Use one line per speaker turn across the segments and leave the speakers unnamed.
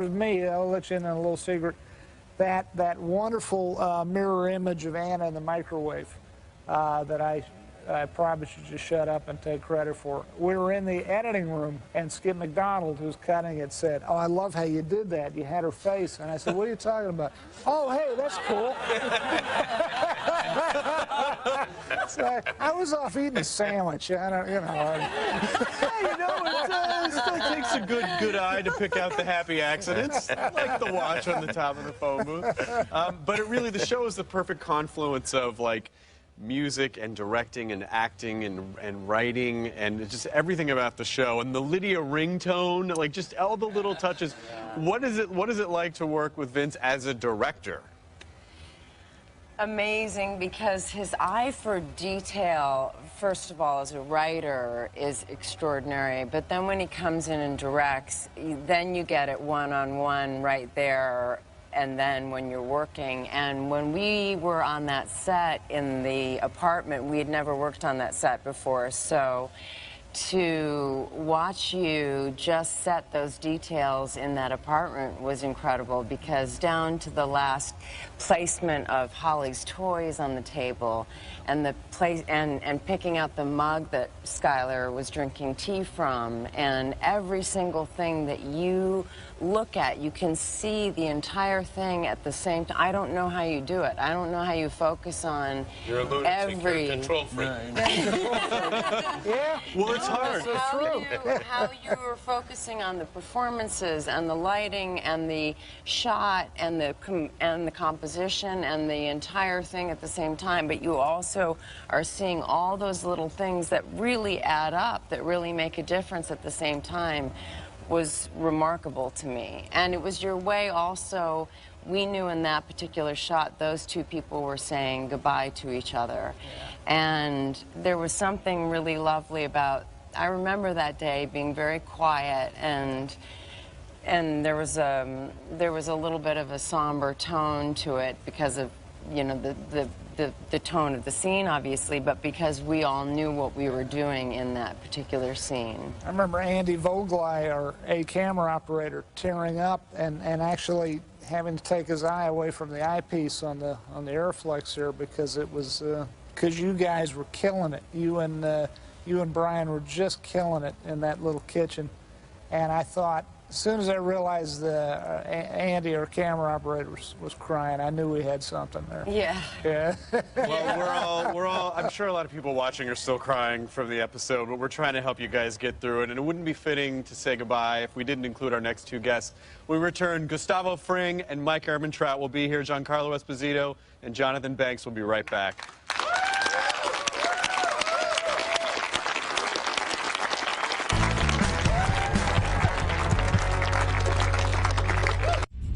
With me, I'll let you in on a little secret. That wonderful mirror image of Anna in the microwave that I probably should just shut up and take credit for. We were in the editing room, and Skip McDonald, who's cutting it, said, "Oh, I love how you did that. You had her face." And I said, "What are you talking about?" "Oh, hey, that's cool." So I was off eating a sandwich. I don't, you know.
Hey, you know, it still takes a good eye to pick out the happy accidents, like the watch on the top of the phone booth. But the show is the perfect confluence of, like, music and directing and acting and writing and just everything about the show. And the Lydia ringtone, like, just all the little touches. What is it like to work with Vince as a director?
Amazing, because his eye for detail, first of all, as a writer, is extraordinary. But then when he comes in and directs, then you get it one-on-one right there, and then when you're working. And when we were on that set in the apartment, we had never worked on that set before, so to watch you just set those details in that apartment was incredible, because down to the last placement of Holly's toys on the table and the place and picking out the mug that Skylar was drinking tea from, and every single thing that you look at, you can see the entire thing at the same time. I don't know how you do it. I don't know how you focus on
You're a lunatic. You're a control freak.
Yeah.
Well, it's hard.
How you were focusing on the performances and the lighting and the shot and the composition and the entire thing at the same time, but you also are seeing all those little things that really add up, that really make a difference at the same time, was remarkable to me. And it was your way also. We knew in that particular shot those two people were saying goodbye to each other. And there was something really lovely about, I remember that day being very quiet, and there was a little bit of a somber tone to it because of, you know, the tone of the scene, obviously, but because we all knew what we were doing in that particular scene.
I remember Andy Vogelai, our camera operator, tearing up and actually having to take his eye away from the eyepiece on the Airflex here, because it was because you guys were killing it. You and Brian were just killing it in that little kitchen, and I thought, as soon as I realized Andy, our camera operator, was crying, I knew we had something there.
Yeah.
Yeah.
Well, we're all, I'm sure a lot of people watching are still crying from the episode, but we're trying to help you guys get through it, and it wouldn't be fitting to say goodbye if we didn't include our next two guests. We return, Gustavo Fring and Mike Ehrmantraut will be here. Giancarlo Esposito and Jonathan Banks will be right back.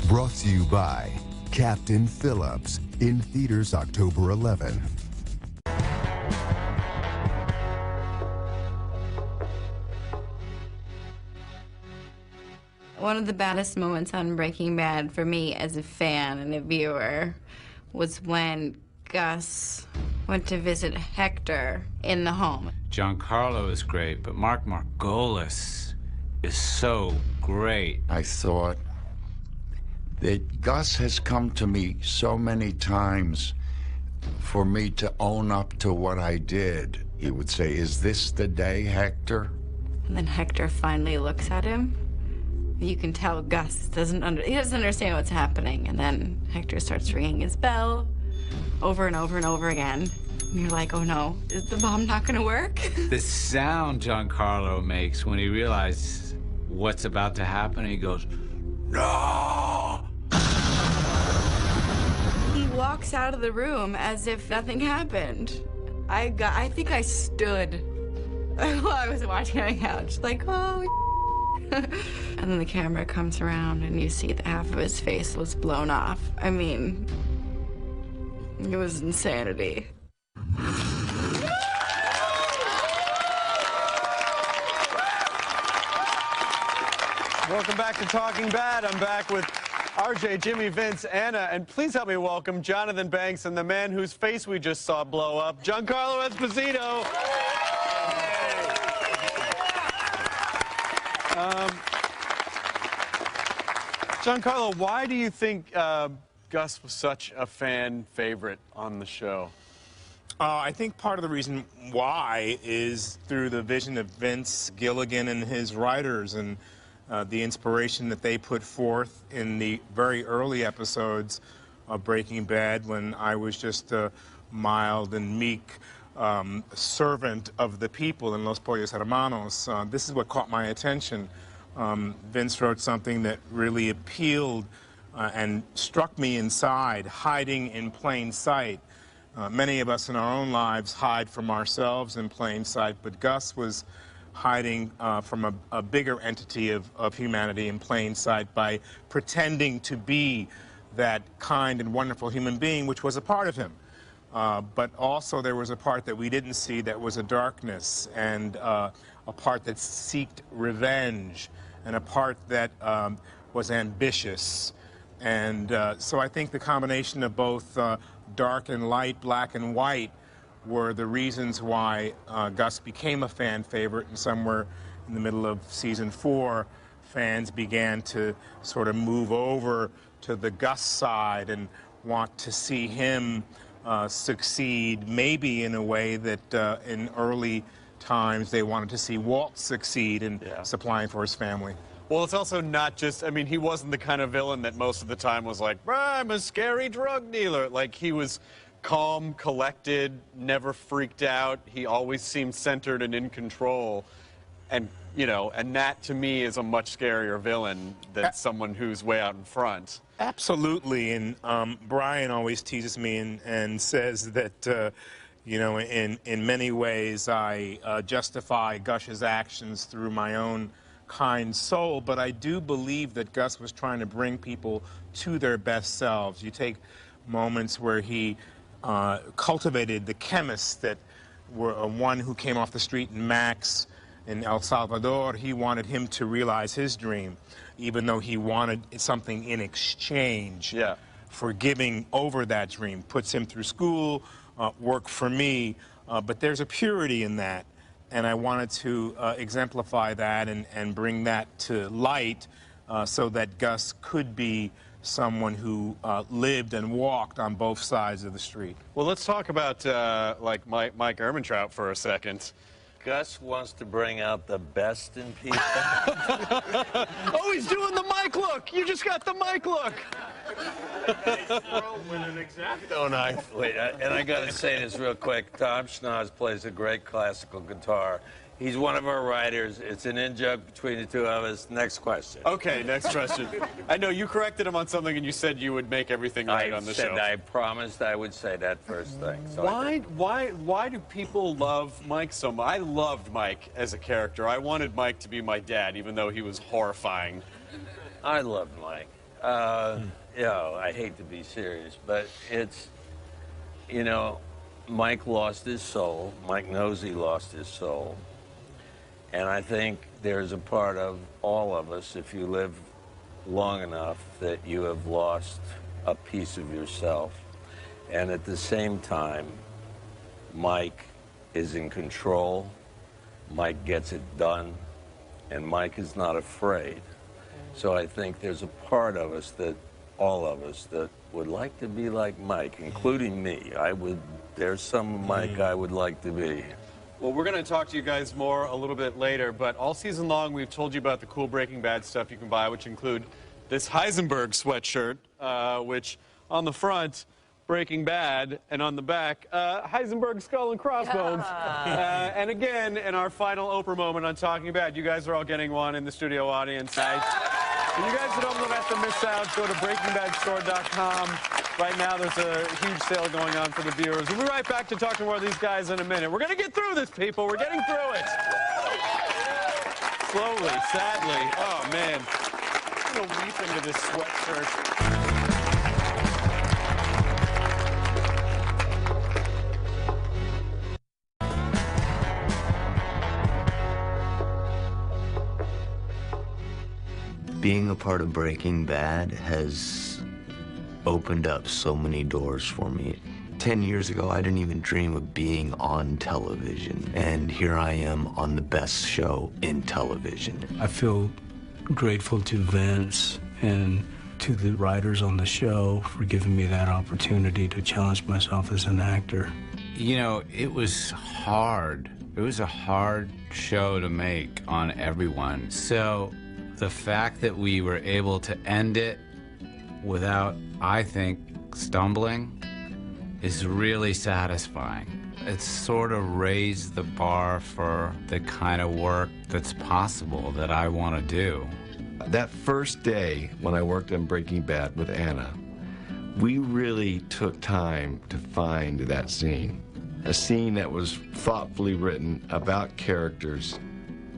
Brought to you by Captain Phillips, in theaters October 11.
One of the baddest moments on Breaking Bad for me as a fan and a viewer was when Gus went to visit Hector in the home.
Giancarlo is great, but Mark Margolis is so great.
I thought that Gus has come to me so many times for me to own up to what I did. He would say, "Is this the day, Hector?"
And then Hector finally looks at him. You can tell Gus doesn't understand what's happening. And then Hector starts ringing his bell over and over and over again. And you're like, oh no, is the bomb not gonna work?
The sound Giancarlo makes when he realizes what's about to happen, he goes, "No!"
He walks out of the room as if nothing happened. I think I stood while I was watching on the couch, like, oh, and then the camera comes around and you see that half of his face was blown off. I mean, it was insanity.
Welcome back to Talking Bad. I'm back with RJ, Jimmy, Vince, Anna, and please help me welcome Jonathan Banks and the man whose face we just saw blow up, Giancarlo Esposito. Giancarlo, why do you think Gus was such a fan favorite on the show?
I think part of the reason why is through the vision of Vince Gilligan and his writers, and the inspiration that they put forth in the very early episodes of Breaking Bad, when I was just a mild and meek servant of the people in Los Pollos Hermanos. This is what caught my attention. Vince wrote something that really appealed and struck me inside, hiding in plain sight. Many of us in our own lives hide from ourselves in plain sight, but Gus was hiding from a bigger entity of humanity in plain sight by pretending to be that kind and wonderful human being, which was a part of him. But also there was a part that we didn't see that was a darkness, and a part that sought revenge, and a part that was ambitious. And so I think the combination of both dark and light, black and white, were the reasons why Gus became a fan favorite. And somewhere in the middle of season 4, fans began to sort of move over to the Gus side and want to see him succeed, maybe in a way that in early times they wanted to see Walt succeed in supplying for his family.
Well, it's also not just, I mean, he wasn't the kind of villain that most of the time was like, I'm a scary drug dealer. Like, he was calm, collected, never freaked out. He always seemed centered and in control. And, you know, and that to me is a much scarier villain than someone who's way out in front.
Absolutely. And Brian always teases me and says that, you know, in many ways I justify Gus's actions through my own kind soul, but I do believe that Gus was trying to bring people to their best selves. You take moments where he cultivated the chemists that were one who came off the street in Max in El Salvador. He wanted him to realize his dream, even though he wanted something in exchange for giving over that dream. Puts him through school, work for me, but there's a purity in that. And I wanted to exemplify that and bring that to light so that Gus could be someone who lived and walked on both sides of the street.
Well, let's talk about like Mike Ehrmantraut for a second.
Gus wants to bring out the best in people.
Oh, he's doing the Mike look. You just got the Mike look.
Don't I? Wait, and I got to say this real quick. Tom Schnoz plays a great classical guitar. He's one of our writers. It's an in-joke between the two of us. Next question.
Okay, next question. I know you corrected him on something, and you said you would make everything right on the show.
I promised I would say that first thing. So
why do people love Mike so much? I loved Mike as a character. I wanted Mike to be my dad, even though he was horrifying.
I love Mike. You know, I hate to be serious, but it's, you know, Mike lost his soul. Mike knows he lost his soul. And I think there's a part of all of us, if you live long enough, that you have lost a piece of yourself. And at the same time, Mike is in control, Mike gets it done, and Mike is not afraid. So I think there's a part of us that, all of us, that would like to be like Mike, including me. There's some Mike I would like to be.
Well, we're going to talk to you guys more a little bit later, but all season long we've told you about the cool Breaking Bad stuff you can buy, which include this Heisenberg sweatshirt, which on the front, Breaking Bad, and on the back, Heisenberg skull and crossbones. And again, in our final Oprah moment on Talking Bad, you guys are all getting one in the studio audience. Nice. And you guys who don't have to miss out, go to BreakingBadStore.com. Right now, there's a huge sale going on for the viewers. We'll be right back to talk to more of these guys in a minute. We're going to get through this, people. We're getting through it. Slowly, sadly. Oh, man. I'm going to weep into this sweatshirt.
Being a part of Breaking Bad has opened up so many doors for me. 10 years ago, I didn't even dream of being on television, and here I am on the best show in television.
I feel grateful to Vince and to the writers on the show for giving me that opportunity to challenge myself as an actor.
You know, it was hard. It was a hard show to make on everyone. So the fact that we were able to end it without, I think, stumbling is really satisfying. It's sort of raised the bar for the kind of work that's possible that I want to do.
That first day when I worked on Breaking Bad with Anna, we really took time to find that scene. A scene that was thoughtfully written about characters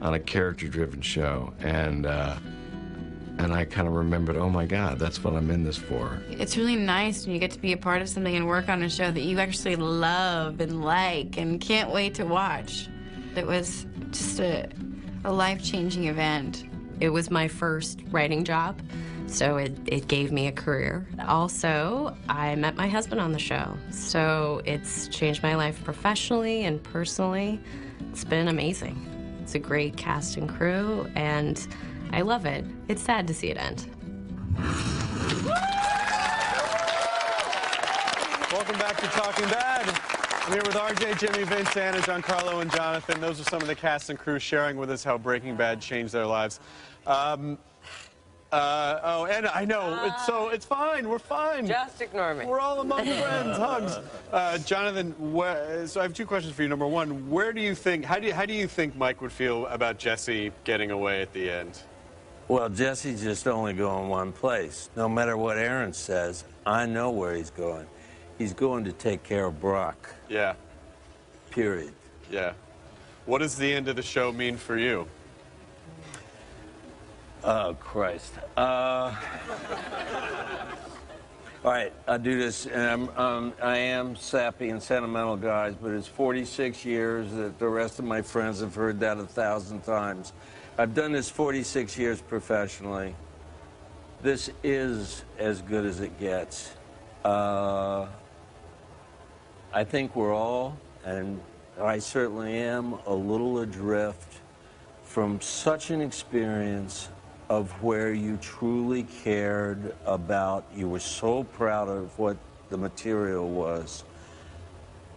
on a character-driven show. And I kind of remembered, oh my God, that's what I'm in this for.
It's really nice when you get to be a part of something and work on a show that you actually love and like and can't wait to watch. It was just a life-changing event.
It was my first writing job, so it gave me a career. Also, I met my husband on the show, so it's changed my life professionally and personally. It's been amazing. It's a great cast and crew, and I love it. It's sad to see it end.
Welcome back to Talking Bad. I'm here with RJ, Jimmy, Vince, Anna, Giancarlo, and Jonathan. Those are some of the cast and crew sharing with us how Breaking Bad changed their lives. Oh, Anna, I know. It's fine. We're fine.
Just ignore me.
We're all among friends. Hugs. Jonathan, so I have two questions for you. Number one, how do you think Mike would feel about Jesse getting away at the end?
Well, Jesse's just only going one place. No matter what Aaron says, I know where he's going. He's going to take care of Brock.
Yeah.
Period.
Yeah. What does the end of the show mean for you?
Oh, Christ. All right, I do this, and I am sappy and sentimental, guys, but it's 46 years that the rest of my friends have heard that 1,000 times. I've done this 46 years professionally. This is as good as it gets. I think we're all, and I certainly am, a little adrift from such an experience of where you truly cared about, you were so proud of what the material was.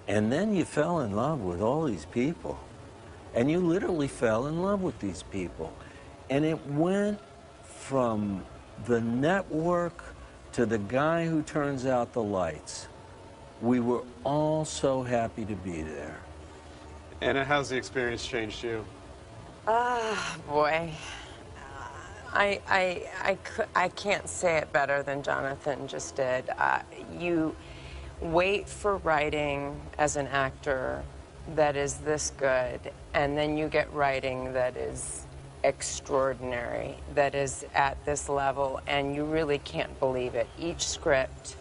And then you fell in love with all these people. And you literally fell in love with these people. And it went from the network to the guy who turns out the lights. We were all so happy to be there.
Anna, how's the experience changed you?
Boy. I can't say it better than Jonathan just did. You wait for writing as an actor that is this good, and then you get writing that is extraordinary, that is at this level, and you really can't believe it. Each script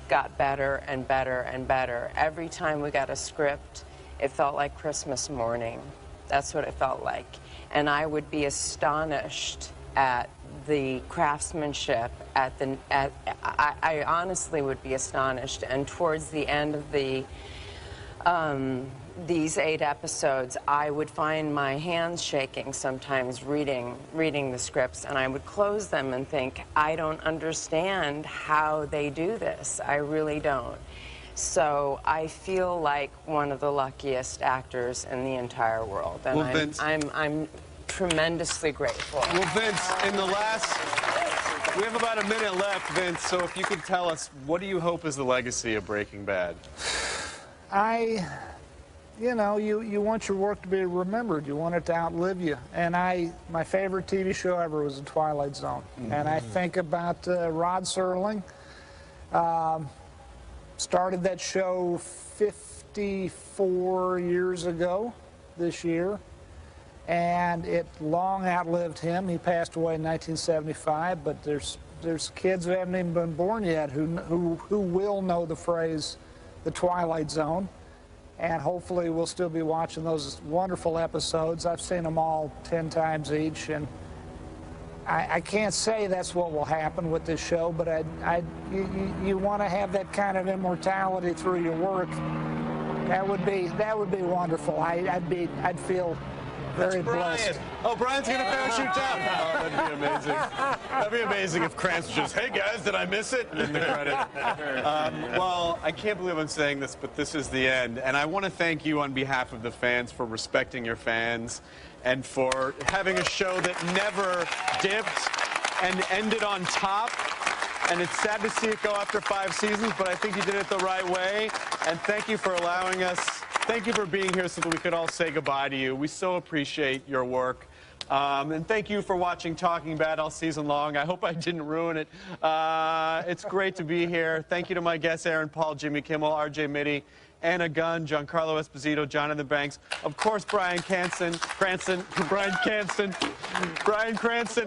got better and better and better. Every time we got a script, it felt like Christmas morning. That's what it felt like. And I would be astonished at the craftsmanship, I honestly would be astonished. And towards the end of these 8 episodes, I would find my hands shaking sometimes reading the scripts, and I would close them and think, I don't understand how they do this. I really don't. So I feel like one of the luckiest actors in the entire world, and
well, Vince,
I'm tremendously grateful.
Well, Vince, we have about a minute left, Vince, so if you could tell us, what do you hope is the legacy of Breaking Bad?
You know, you want your work to be remembered. You want it to outlive you. And my favorite TV show ever was The Twilight Zone. Mm-hmm. And I think about Rod Serling. Started that show 54 years ago this year. And it long outlived him. He passed away in 1975, but there's kids who haven't even been born yet who will know the phrase, The Twilight Zone. And hopefully we'll still be watching those wonderful episodes. I've seen them all 10 times each, and I can't say that's what will happen with this show, but you want to have that kind of immortality through your work. That would be wonderful. I'd feel very blessed.
Oh, Brian's going to parachute down. Oh, that'd be amazing. That'd be amazing if Krantz was just, hey, guys, did I miss it? In the credit. Well, I can't believe I'm saying this, but this is the end. And I want to thank you on behalf of the fans for respecting your fans and for having a show that never dipped and ended on top. And it's sad to see it go after 5 seasons, but I think you did it the right way. And thank you for allowing us. Thank you for being here so that we could all say goodbye to you. We so appreciate your work. And thank you for watching Talking Bad all season long. I hope I didn't ruin it. It's great to be here. Thank you to my guests, Aaron Paul, Jimmy Kimmel, RJ Mitty, Anna Gunn, Giancarlo Esposito, Jonathan Banks, of course, Bryan Cranston,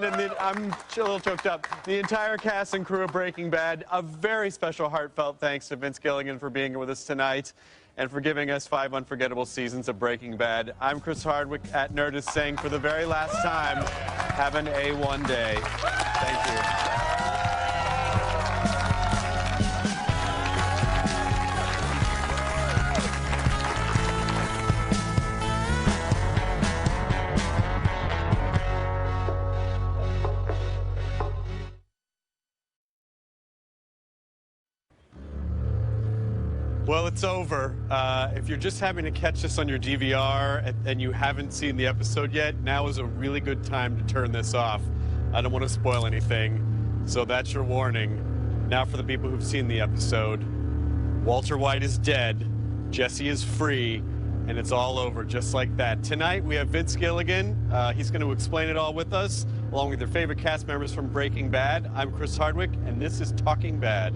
and I'm a little choked up, the entire cast and crew of Breaking Bad. A very special heartfelt thanks to Vince Gilligan for being with us tonight and for giving us 5 unforgettable seasons of Breaking Bad. I'm Chris Hardwick at Nerdist saying for the very last time, have an A1 day. Thank you. Well, it's over. If you're just having to catch this on your DVR and you haven't seen the episode yet, now is a really good time to turn this off. I don't want to spoil anything, so that's your warning. Now for the people who've seen the episode. Walter White is dead, Jesse is free, and it's all over just like that. Tonight we have Vince Gilligan. He's going to explain it all with us, along with their favorite cast members from Breaking Bad. I'm Chris Hardwick, and this is Talking Bad.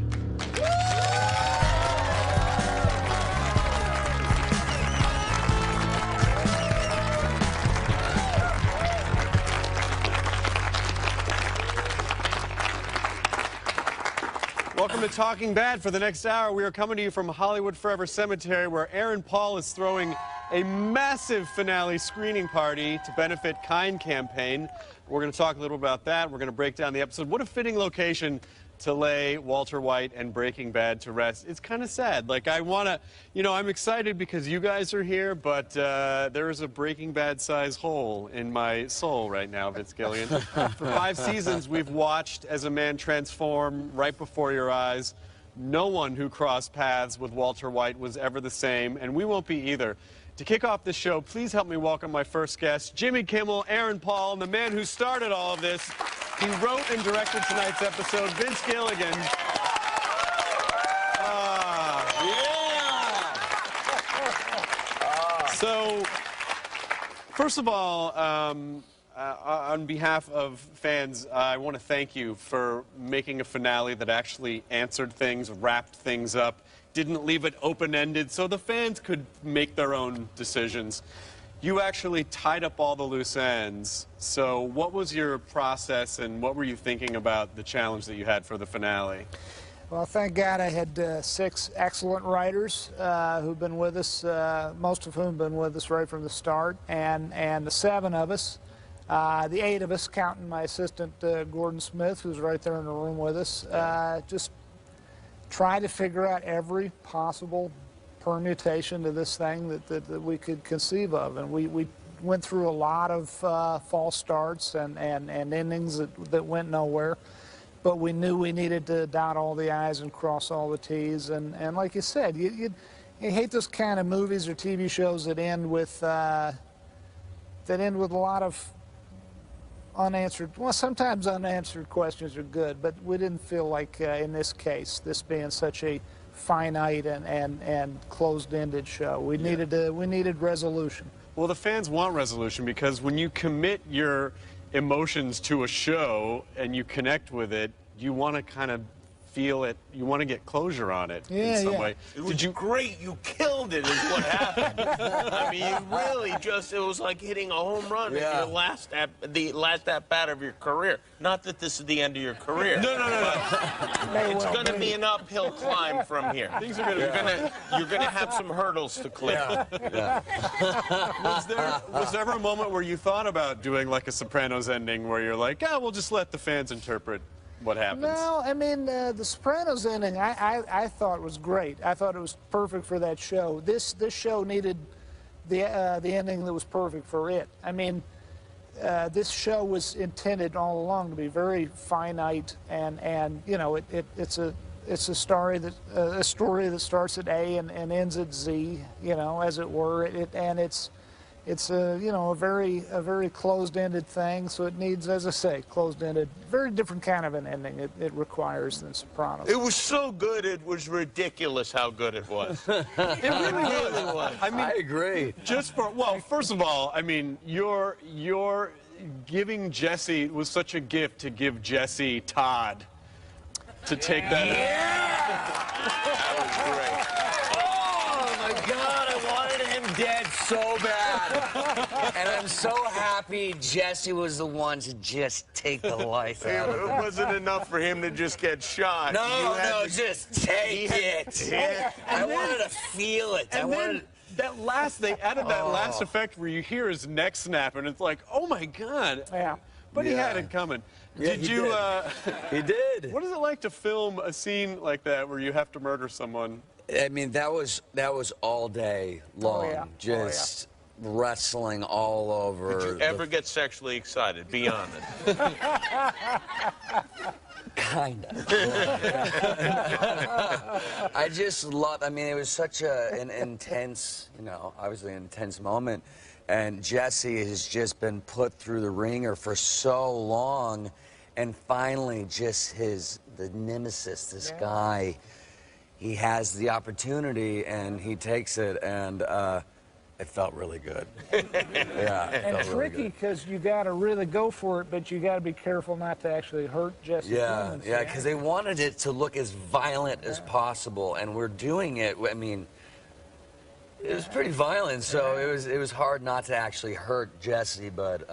Welcome to Talking Bad. For the next hour, we are coming to you from Hollywood Forever Cemetery, where Aaron Paul is throwing a massive finale screening party to benefit Kind Campaign. We're going to talk a little about that. We're going to break down the episode. What a fitting location to lay Walter White and Breaking Bad to rest. It's kind of sad. Like, I want to, you know, I'm excited because you guys are here, but there is a Breaking Bad-size hole in my soul right now, Vince Gilligan. For 5 seasons, we've watched as a man transform right before your eyes. No one who crossed paths with Walter White was ever the same, and we won't be either. To kick off the show, please help me welcome my first guest, Jimmy Kimmel, Aaron Paul, and the man who started all of this. He wrote and directed tonight's episode, Vince Gilligan. So, first of all, on behalf of fans, I want to thank you for making a finale that actually answered things, wrapped things up, didn't leave it open-ended so the fans could make their own decisions. You actually tied up all the loose ends. So what was your process and what were you thinking about the challenge that you had for the finale?
Well, thank God I had 6 excellent writers who've been with us, most of whom have been with us right from the start, and the 7 of us, the 8 of us, counting my assistant Gordon Smith, who's right there in the room with us, just try to figure out every possible permutation to this thing that we could conceive of. And we went through a lot of false starts and endings that went nowhere. But we knew we needed to dot all the I's and cross all the T's. And like you said, you hate those kind of movies or TV shows that end with a lot of unanswered, well, sometimes unanswered questions are good, but we didn't feel like in this case, this being such a finite and closed-ended show, we needed resolution.
Well, the fans want resolution because when you commit your emotions to a show and you connect with it, you want to kind of feel it, you want to get closure on it in some way.
It was great. You killed it is what happened. I mean, you really just, it was like hitting a home run at your last the last at-bat of your career. Not that this is the end of your career.
No.
It's going to be an uphill climb from here.
Things are
You're going to have some hurdles to clear.
Was there ever a moment where you thought about doing like a Sopranos ending where you're like, we'll just let the fans interpret what happens?
No, I mean, the Sopranos ending, I thought was great. I thought it was perfect for that show. This show needed the ending that was perfect for it. I mean, this show was intended all along to be very finite, and you know, it's a story that starts at A and ends at Z, you know, as it were. It's a, you know, a very closed-ended thing, so it needs, as I say, closed-ended, very different kind of an ending it requires than Sopranos.
It was so good, it was ridiculous how good it was.
It really was. I mean,
I agree.
Just for, well, first of all, I mean, you're giving Jesse, was such a gift to give Jesse Todd to take that.
That was great.
Oh my God, I wanted him dead so bad. And I'm so happy Jesse was the one to just take the life out of
It
him.
wasn't enough for him to just get shot.
Just take it. I wanted to feel it.
And then that last, they added that last effect where you hear his neck snap, and it's like, oh my God.
Yeah.
But he had it coming.
Yeah,
Did you?
He did.
What is it like to film a scene like that where you have to murder someone?
I mean, that was all day long. Just wrestling all over.
Did you ever get sexually excited? Be honest.
Kind of. I just love, I mean, it was such an intense, you know, obviously an intense moment. And Jesse has just been put through the ringer for so long. And finally, just the nemesis, this guy, he has the opportunity and he takes it. And it felt really good. Yeah, it
And
felt really
tricky
good.
because you got to really go for it, but you got to be careful not to actually hurt Jesse.
Yeah,
Plemons.
yeah, because they wanted it to look as violent as possible, and we're doing it. I mean, it was pretty violent, so it was hard not to actually hurt Jesse, but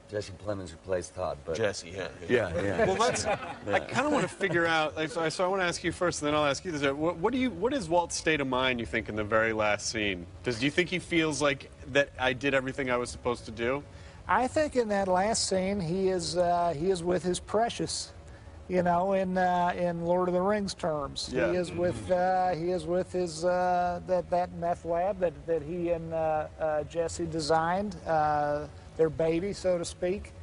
Jesse Plemons replaced Todd. But
Jesse,
yeah.
Well, I kind of want to figure out. Like, so I want to ask you first, and then I'll ask you this. What is Walt's state of mind, you think, in the very last scene? Do you think he feels like that I did everything I was supposed to do?
I think in that last scene he is with his precious, you know, in Lord of the Rings terms.
Yeah.
He is with his that meth lab that he and Jesse designed, their baby, so to speak.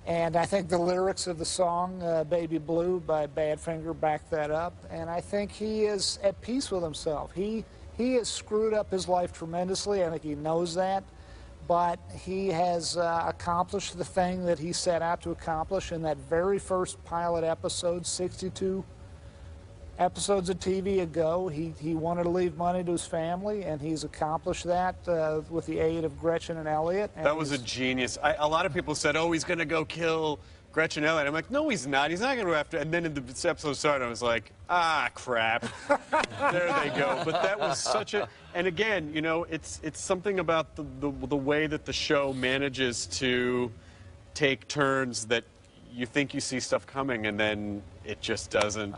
And I think the lyrics of the song Baby Blue by Badfinger back that up. And I think he is at peace with himself. He has screwed up his life tremendously. I think he knows that. But he has accomplished the thing that he set out to accomplish in that very first pilot episode, 62 episodes of TV ago. He wanted to leave money to his family, and he's accomplished that with the aid of Gretchen and Elliot. And
That was a genius. A lot of people said, oh, he's going to go kill Gretchen Elliott. I'm like, no, he's not. He's not going to go after. And then in the episode started, I was like, ah, crap. There they go. But that was such a. And again, you know, it's something about the way that the show manages to take turns that you think you see stuff coming, and then it just doesn't.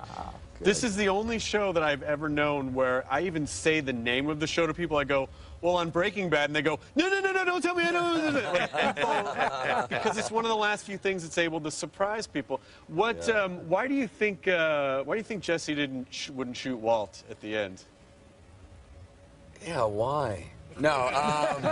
This is the only show that I've ever known where I even say the name of the show to people. I go, well, on Breaking Bad, and they go, no, don't tell me. I know. Like, people, because it's one of the last few things that's able to surprise people. What? Why do you think Jesse wouldn't shoot Walt at the end?
Yeah, why? No, I'm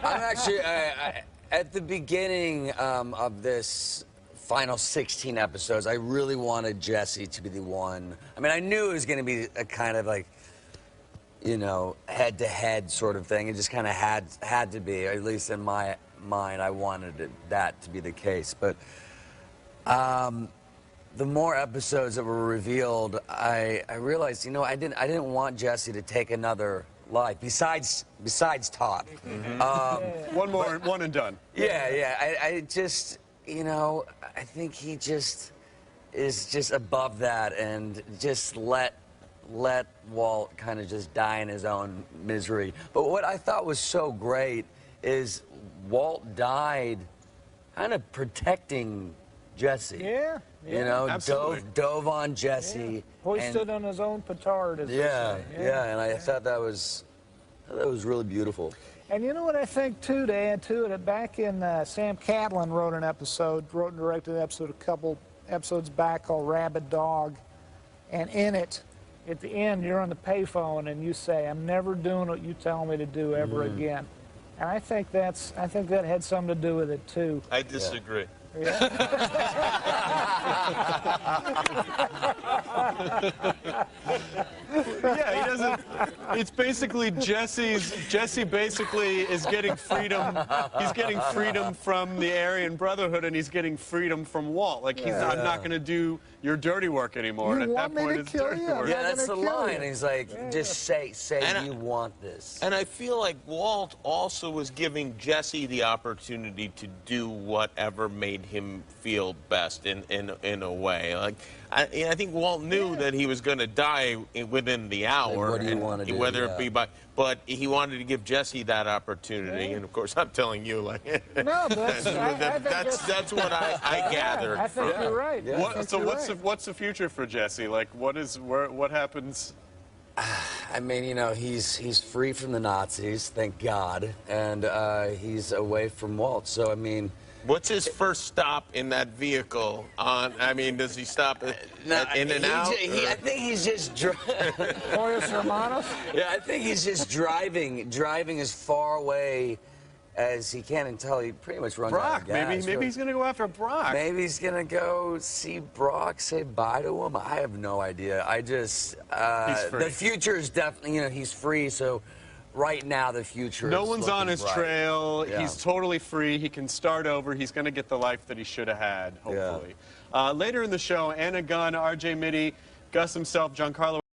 actually at the beginning of this final 16 episodes, I really wanted Jesse to be the one. I mean, I knew it was going to be a kind of like, you know, head-to-head sort of thing. It just kind of had to be, at least in my mind, I wanted that to be the case. But the more episodes that were revealed, I realized, you know, I didn't want Jesse to take another life besides Todd.
One and done.
Yeah. I just, you know, I think he just is just above that and just let Walt kind of just die in his own misery. But what I thought was so great is Walt died kind of protecting Jesse.
Yeah.
You know,
absolutely.
dove on Jesse.
Yeah. Hoisted on his own petard, as they say.
And I thought that was really beautiful.
And you know what I think, too, to add to it? Back in, Sam Catlin wrote and directed an episode a couple episodes back called Rabid Dog. And in it, at the end, you're on the payphone and you say, "I'm never doing what you tell me to do ever again." And I think that had something to do with it too.
I disagree.
Yeah.
Yeah, he doesn't. It's basically Jesse basically is getting freedom. He's getting freedom from the Aryan Brotherhood, and he's getting freedom from Walt. Like I'm not going to do your dirty work anymore.
You
and at
want
that
me
point,
to
it's
kill
dirty
you?
work.
Yeah, that's the
gonna kill
line.
you.
He's like, just say
And
you want this.
And I feel like Walt also was giving Jesse the opportunity to do whatever made him feel best in a way. Like I think Walt knew that he was going to die within the hour.
What do you want to do?
Whether it be but he wanted to give Jesse that opportunity, and of course I'm telling you, like,
No, that's
that's what I gathered.
I think
from.
you're right.
What's the future for Jesse? Like, what happens?
I mean, you know, he's free from the Nazis, thank God, and he's away from Walt. So I mean,
what's his first stop in that vehicle? I mean, does he stop at In and Out?
I think he's just
Pollos Hermanos?
Yeah, I think he's just driving as far away as he can until he pretty much runs out
Brock.
of gas.
Maybe he's gonna go after Brock.
Maybe he's gonna go see Brock, say bye to him. I have no idea. I just the future is definitely, you know, he's free. So right now the future.
No
is
one's on
looking
his
bright.
trail.
Yeah.
He's totally free. He can start over. He's going to get the life that he should have had, hopefully. Later in the show, Anna Gunn, R.J. Mitte, Gus himself, Giancarlo